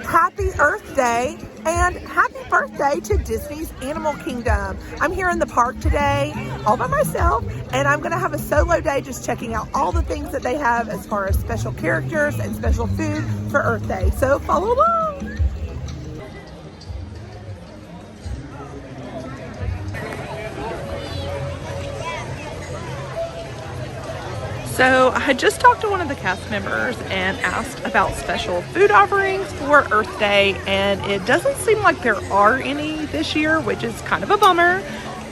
Happy Earth Day and happy birthday to Disney's Animal Kingdom. I'm here in the park today all by myself, and I'm gonna have a solo day just checking out all the things that they have as far as special characters and special food for Earth Day. So follow along. So I just talked to one of the cast members and asked about special food offerings for Earth Day, and it doesn't seem like there are any this year, which is kind of a bummer,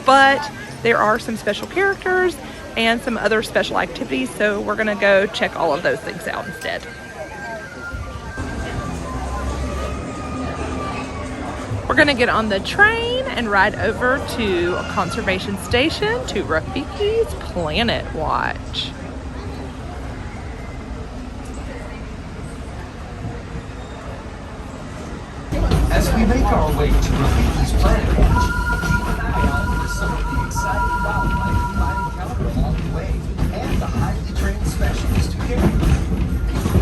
but there are some special characters and some other special activities, so we're gonna go check all of those things out instead. We're gonna get on the train and ride over to a conservation station to Rafiki's Planet Watch. As we make our way to Rafiki's Planet Watch, keep an eye out for some of the exciting wildlife we might encounter along the way, and the highly trained specialists who care for them.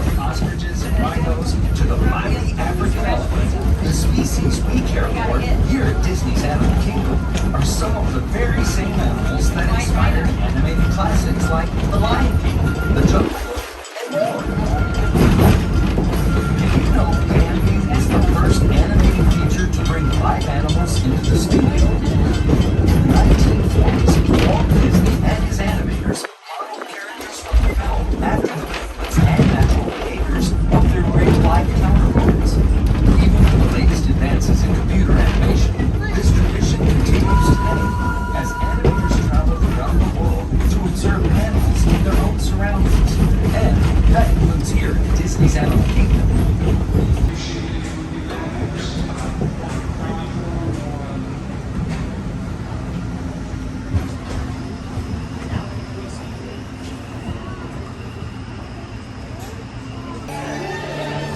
From ostriches and rhinos to the mighty African elephant, the species we care for here at Disney's Animal Kingdom are some of the very same animals that inspired animated classics like The Lion King, The Jungle Book, and more. Did you know Bambi was the first animated feature to bring live animals into the studio? In the 1940s, Walt Disney and his animators modeled characters from the film after the movements and natural behaviors of their great live counterparts. Even with the latest advances in computer animation, this tradition continues today as animators travel around the world to observe animals in their own surroundings. And that includes here at Disney's Animal Kingdom.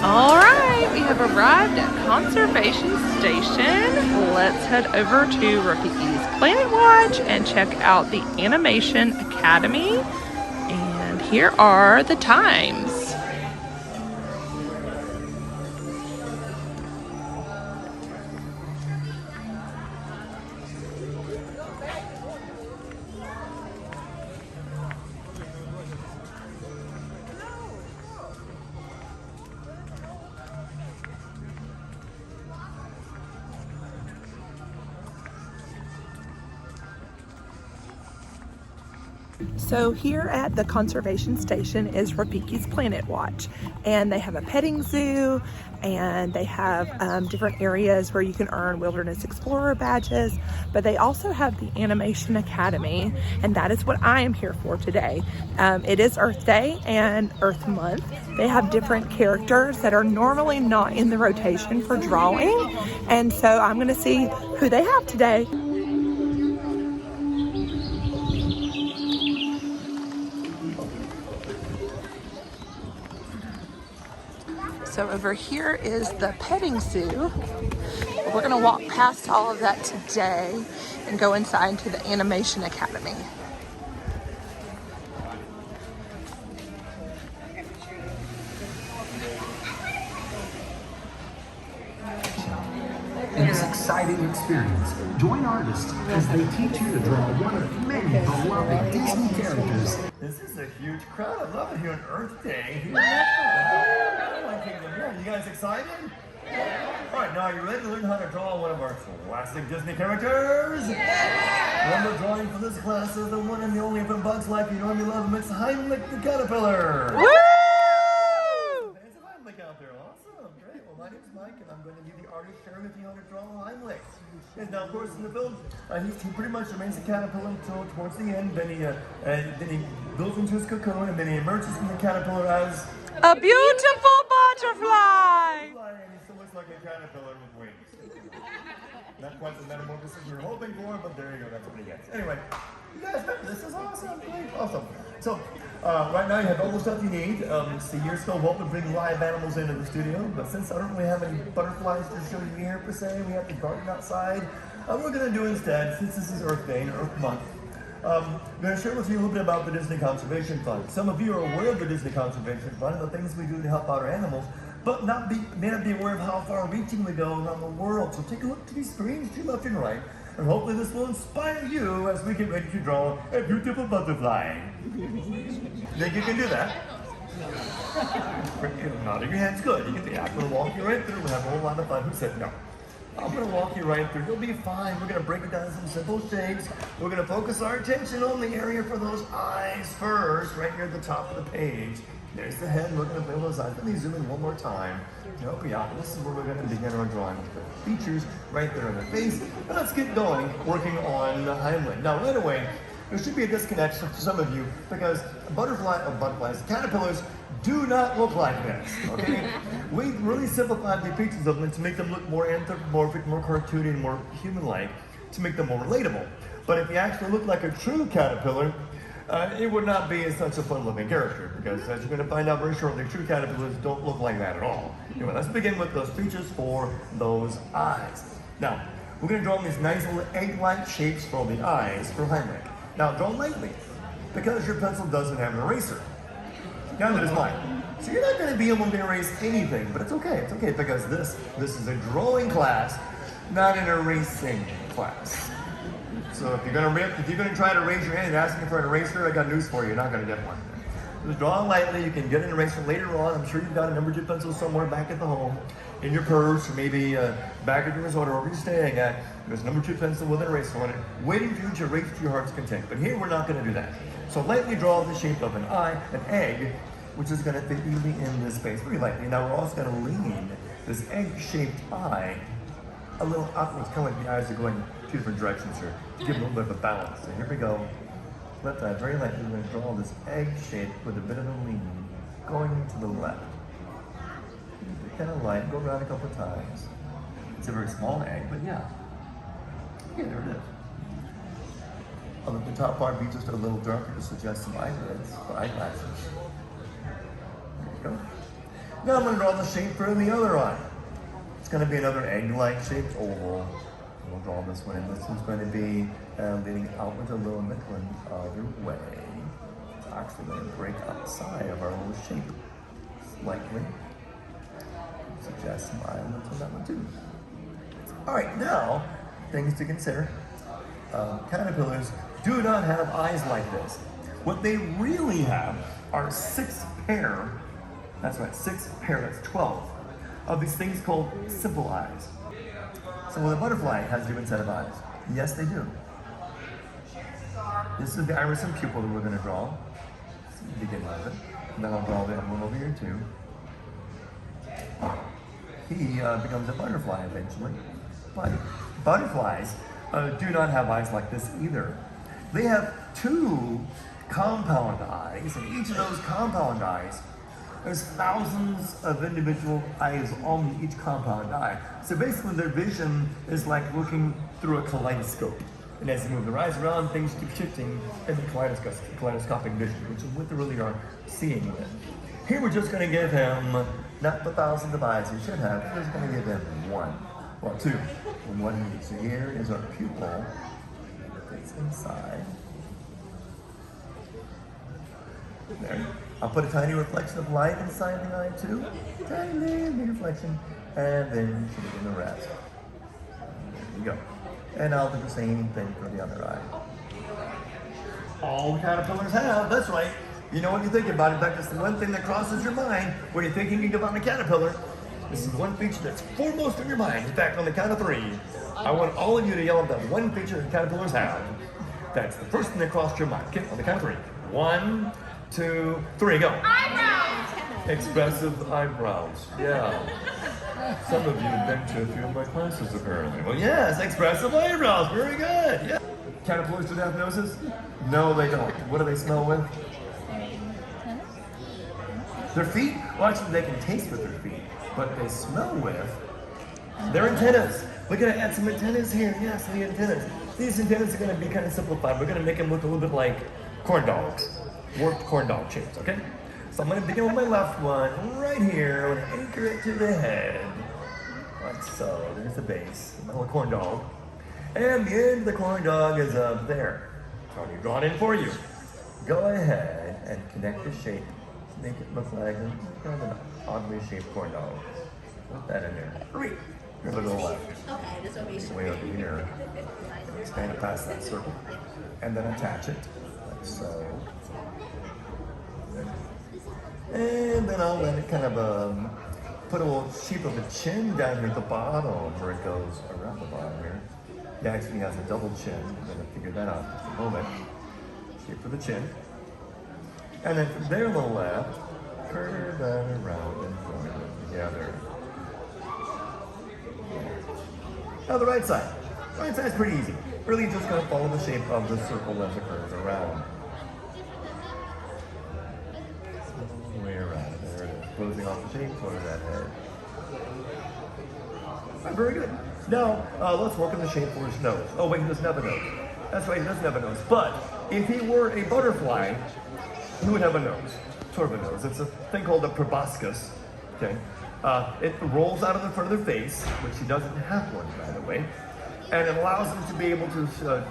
All right, we have arrived at Conservation Station. Let's head over to Rafiki's Planet Watch and check out the Animation Academy. And here are the times. So here at the conservation station is Rafiki's Planet Watch, and they have a petting zoo, and they have different areas where you can earn Wilderness Explorer badges, but they also have the Animation Academy, and that is what I am here for today. It is Earth Day and Earth Month. They have different characters that are normally not in the rotation for drawing, and so I'm gonna see who they have today. So over here is the petting zoo. We're gonna walk past all of that today and go inside to the Animation Academy. In this exciting experience, join artists as they teach you to draw one of many beloved Disney characters. This is a huge crowd. I love it here on Earth Day. You guys excited? All right, now are you ready to learn how to draw one of our classic Disney characters? Remember, drawing for this class is the one and the only from Bugs Life. You know you love him. It's Heimlich the caterpillar. Woo! There's a Heimlich out there. Awesome. Great. Well, my name's Mike, and I'm going to be the artist sharing with you how to draw Heimlich. And now, of course, in the film, he pretty much remains a caterpillar until towards the end. Then he builds into his cocoon, and then he emerges from the caterpillar as A beautiful butterfly! And he still looks like a caterpillar with wings. Not quite the metamorphosis we were hoping for, but there you go, that's what he gets. Anyway, you guys remember, this is awesome, great, awesome. So, right now you have all the stuff you need. See, years ago, Walt would bring live animals into the studio, but since I don't really have any butterflies to show you here per se, we have the garden outside. What we're gonna do instead, since this is Earth Day and Earth Month, I'm going to share with you a little bit about the Disney Conservation Fund. Some of you are aware of the Disney Conservation Fund and the things we do to help out our animals, but may not be aware of how far reaching we go around the world. So take a look to these screens, to left and right, and hopefully this will inspire you as we get ready to draw a beautiful butterfly. Think you can do that? Nodding your head's good. You can think, I'm going to walk you right through. We'll have a whole lot of fun. Who said no? I'm going to walk you right through. You'll be fine. We're going to break it down in some simple shapes. We're going to focus our attention on the area for those eyes first, right near the top of the page. There's the head. We're going to play with those eyes. Let me zoom in one more time. Help you out. This is where we're going to begin our drawing. The features right there in the face. And let's get going working on the hindleg. Now, right away, there should be a disconnect for some of you because butterflies, caterpillars do not look like this, okay? We really simplified the features of them to make them look more anthropomorphic, more cartoony, and more human-like, to make them more relatable. But if you actually look like a true caterpillar, it would not be such a fun-looking character, because as you're going to find out very shortly, true caterpillars don't look like that at all. Anyway, let's begin with those features for those eyes. Now, we're going to draw these nice little egg-like shapes for the eyes for hindleg. Now, draw lightly, because your pencil doesn't have an eraser. Neither does mine. So you're not going to be able to erase anything, but it's okay. It's okay, because this is a drawing class, not an erasing class. So if you're going to try to raise your hand and ask me for an eraser, I got news for you. You're not going to get one. Just draw lightly. You can get an eraser later on. I'm sure you've got a number 2 pencil somewhere back at the home, in your purse, or maybe back at your resort, or wherever you're staying at. There's a number 2 pencil with an eraser on it, waiting for you to erase to your heart's content. But here we're not going to do that. So lightly draw the shape of an eye, an egg, which is going to fit easily in this space, very lightly. Now we're also going to lean this egg-shaped eye a little upwards, kind of like the eyes are going 2 different directions here, to give a little bit of a balance. So here we go. Left eye, very lightly, we're going to draw this egg shape with a bit of a lean, going to the left. Kind of light, go around a couple of times. It's a very small egg, but yeah. Yeah, there it is. I'll let the top part be just a little darker to suggest some eyelids or eyeglasses. There you go. Now I'm going to draw the shape for the other eye. It's going to be another egg-like shaped oval. We'll draw this one, and this one's going to be leaning outwards a little bit one other way. It's actually going to break outside of our little shape slightly. Suggest some eyelids on that one too. All right, now, things to consider. Caterpillars do not have eyes like this. What they really have are 6 pair, that's right, 6 pair, that's 12, of these things called simple eyes. So the butterfly has a different set of eyes. Yes, they do. This is the iris and pupil that we're going to draw. So begin with it. And then I'll draw the other one over here too. He becomes a butterfly eventually. But butterflies do not have eyes like this either. They have 2 compound eyes, and each of those compound eyes, there's thousands of individual eyes on each compound eye. So basically their vision is like looking through a kaleidoscope. And as they move their eyes around, things keep shifting in the kaleidoscopic vision, which is what they really are seeing with. Here we're just going to give him, not the thousands of eyes he should have, we're just going to give him 1. Well, 2. And 1 each. So here is our pupil. It's inside. There. I'll put a tiny reflection of light inside the eye too. Tiny reflection. And then should begin the rest. There you go. And I'll do the same thing for the other eye. All the caterpillars have, that's right. You know what you think about it. In fact, it's the one thing that crosses your mind when you're thinking about a caterpillar. This is one feature that's foremost in your mind. In fact, on the count of 3, I want all of you to yell at that one feature that caterpillars have. That's the first thing that crossed your mind. Okay, on the count of 3. 1, 2, 3, go. Eyebrows! Expressive eyebrows. Yeah. Some of you have been to a few of my classes apparently. Well, yes, expressive eyebrows. Very good. Yeah. Caterpillars do have noses? No, they don't. What do they smell with? Their feet? Well, actually, they can taste with their feet. But they smell with their antennas. We're going to add some antennas here. Yes, the antennas. These antennas are going to be kind of simplified. We're going to make them look a little bit like corn dogs. Warped corn dog shapes, okay? So I'm going to begin with my left one right here. I'm going to anchor it to the head. Like so. There's the base. My little corn dog. And the end of the corn dog is up there. It's already drawn in for you. Go ahead and connect the shape. Make it look like a oddly shaped corn dog. Put that in there. Great. Here, look to the left. Okay, this will be Way over here. Expand it past that circle. And then attach it, like so. And then I'll let it kind of put a little shape of a chin down here at the bottom where it goes around the bottom here. It actually has a double chin. I'm going to figure that out in just a moment. Shape for the chin. And then from there on the left, curve that around and join them together. Now the right side. Right side's pretty easy. Really just going to follow the shape of the circle as it curves around. All the way around. There it is. Closing off the shape toward that head. Right, very good. Now, let's work on the shape for his nose. Oh wait, he doesn't have a nose. That's right, he doesn't have a nose. But if he were a butterfly, he would have a nose. Sort of a nose. It's a thing called a proboscis. Okay. It rolls out of the front of their face, which he doesn't have one, by the way, and it allows him to be able to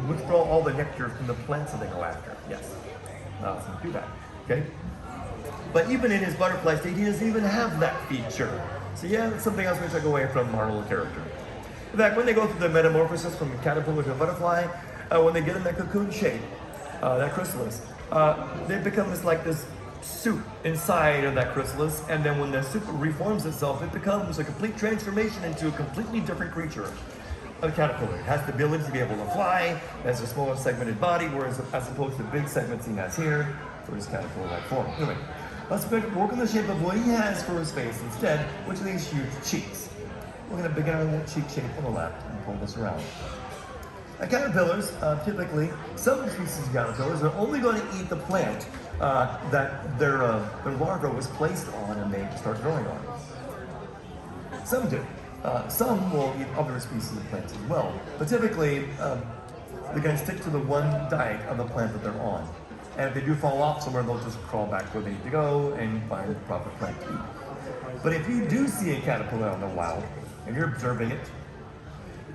withdraw all the nectar from the plants that they go after. Yes, allows him to do that. Okay, but even in his butterfly state, he doesn't even have that feature. So yeah, that's something else we took away from our little character. In fact, when they go through the metamorphosis from a caterpillar to a butterfly, when they get in that cocoon shape, that chrysalis, they become this soup inside of that chrysalis, and then when the soup reforms itself, it becomes a complete transformation into a completely different creature. A caterpillar. It has the ability to be able to fly, it has a smaller segmented body, whereas as opposed to the big segments he has here for his caterpillar-like form. Anyway, let's work on the shape of what he has for his face instead, which are these huge cheeks. We're going to begin on that cheek shape on the left and pull this around. Caterpillars, typically, some species of caterpillars are only going to eat the plant that their larva was placed on and they start growing on. Some do. Some will eat other species of plants as well. But typically, they're going to stick to the one diet of the plant that they're on. And if they do fall off somewhere, they'll just crawl back where they need to go and find the proper plant to eat. But if you do see a caterpillar out in the wild and you're observing it,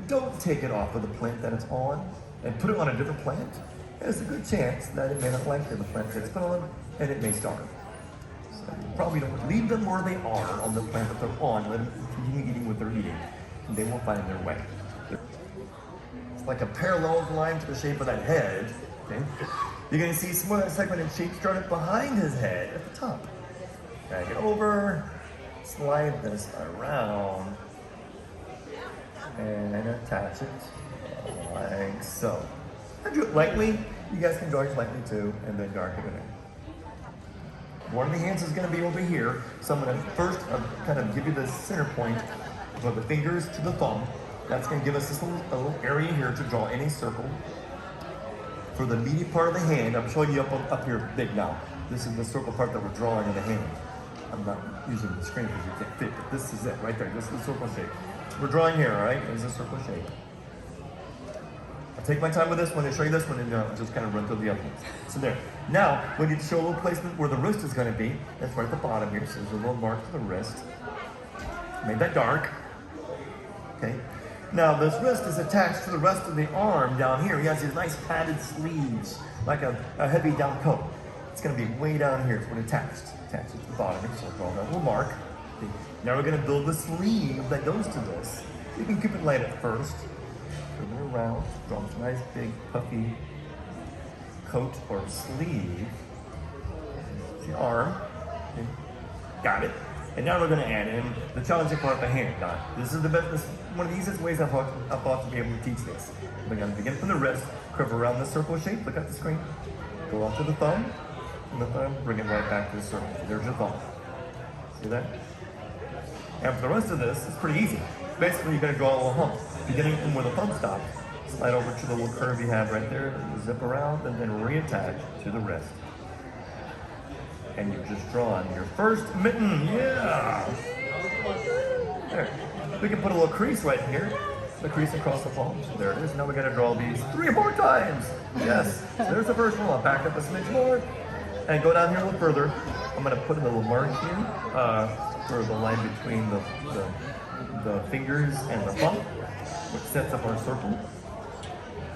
don't take it off of the plant that it's on and put it on a different plant. There's a good chance that it may not like the plant that it's put on, and it may starve. So you probably don't leave them where they are on the plant that they're on. Let them continue eating what they're eating, and they will find their way. It's like a parallel line to the shape of that head. Okay? You're going to see some of that segmented shape started behind his head at the top. Drag it over, slide this around, and attach it like so. I do it lightly. You guys can dark lightly too, and then darken it in. One of the hands is going to be over here, so I'm going to first kind of give you the center point for the fingers to the thumb. That's going to give us this little area here to draw any circle. For the meaty part of the hand, I'm showing you up here big now. This is the circle part that we're drawing in the hand. I'm not using the screen because you can't fit, but this is it right there. This is the circle shape. We're drawing here, all right? There's a circle shape. I'll take my time with this one and show you this one and just kind of run through the other ones. So there. Now, we need to show a little placement where the wrist is going to be. That's right at the bottom here. So there's a little mark to the wrist. Made that dark. Okay. Now, this wrist is attached to the rest of the arm down here. He has these nice padded sleeves, like a heavy down coat. It's going to be way down here. It's when attached. Attached to the bottom. So I'll draw that little mark. Okay. Now we're going to build the sleeve that goes to this. You can keep it light at first. Turn it around. Draw this nice big puffy coat or sleeve. The arm. Okay. Got it. And now we're going to add in the challenging part of the hand. Now, this is one of the easiest ways I've thought to be able to teach this. We're going to begin from the wrist, curve around the circle shape, look at the screen, go up to the thumb, and the thumb, bring it right back to the circle. There's your thumb. See that? And for the rest of this, it's pretty easy. Basically, you're going to draw a little hump, beginning from where the thumb stops, slide over to the little curve you have right there, zip around, and then reattach to the wrist. And you've just drawn your first mitten. Yeah! There. We can put a little crease right here. The crease across the palm. So there it is. Now we got to draw these 3 more times. Yes. So there's the first one. I'll back up a smidge more and go down here a little further. I'm going to put a little mark here for the line between the fingers and the thumb, which sets up our circle.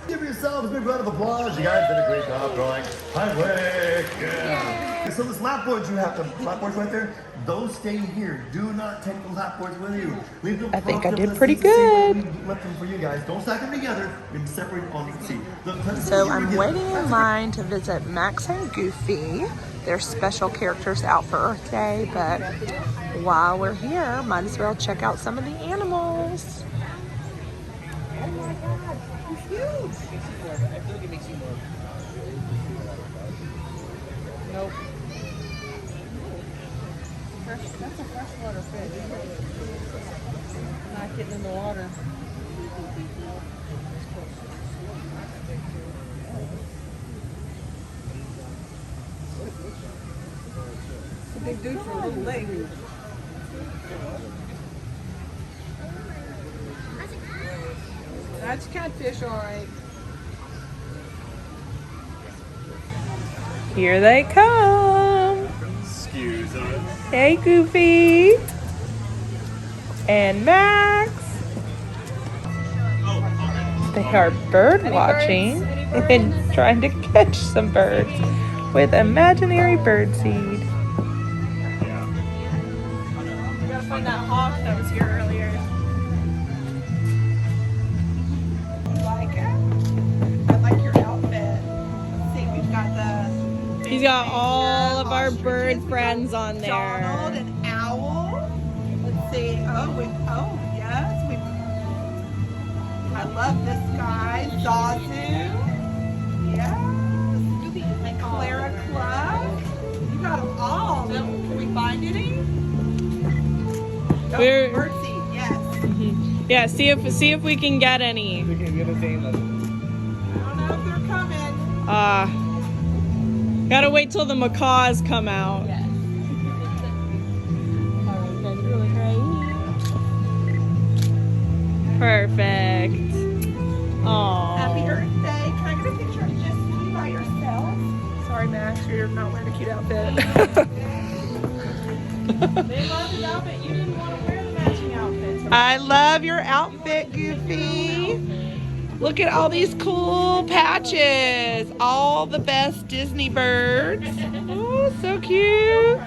Give yourselves a big round of applause. You guys did a great job drawing highway. Yeah. So this lap boards you have, the lap boards right there, those stay here. Do not take the lap boards with you. Leave them. I think I propped up did in the pretty seats the same way good. we left them for you guys. Don't stack them together. You're gonna separate on the seat. So I'm waiting in line to visit Max and Goofy. They're special characters out for Earth Day, but while we're here, might as well check out some of the animals. Oh my God, he's huge. I feel like it makes you more. Nope. That's a freshwater fish. Not getting in the water. It's a big dude for a little lake. That's catfish, all right. Here they come. Excuse us. Hey, Goofy. And Max. They are bird watching and trying to catch some birds with imaginary bird seed. We gotta find that hawk that was here earlier. Like it? I like your outfit. Let's see, we've got the... He's got all of our bird friends on there. Donald and Owl. Let's see. Oh, yes. I love this guy. Zazu. Yes. And Clara Club. You got them all. Can we find any? Oh, We're- Birdseed, yes. Yeah, see if we can get any. We can get a thing. I don't know if they're coming. Gotta wait till the macaws come out. Yes. Perfect. Aww. Happy Earth Day. Can I get a picture of just you by yourself? Sorry, Max, you're not wearing a cute outfit. They love his outfit. You didn't want to wear the matching outfit. I love your outfit, Goofy. Look at all these cool patches. All the best Disney birds. Oh, so cute.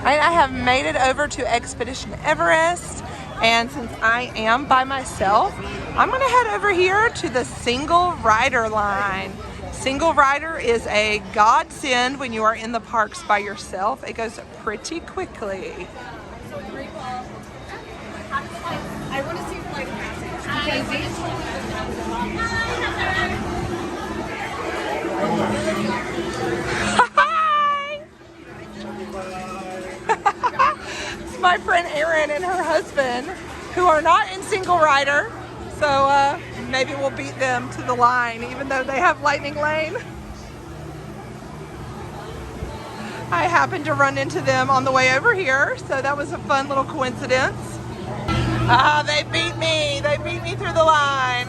I have made it over to Expedition Everest, and since I am by myself, I'm gonna head over here to the single rider line. Single rider is a godsend when you are in the parks by yourself. It goes pretty quickly. I want to see flight passage. Hi! It's my friend Erin and her husband, who are not in single rider, so maybe we'll beat them to the line, even though they have lightning lane. I happened to run into them on the way over here, so that was a fun little coincidence. Ah, they beat me. They beat me through the line.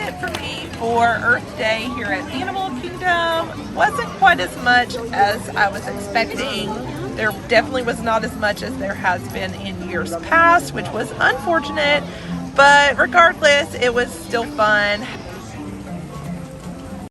it for me for Earth Day here at Animal Kingdom. Wasn't quite as much as I was expecting. There definitely was not as much as there has been in years past, which was unfortunate. But regardless, it was still fun.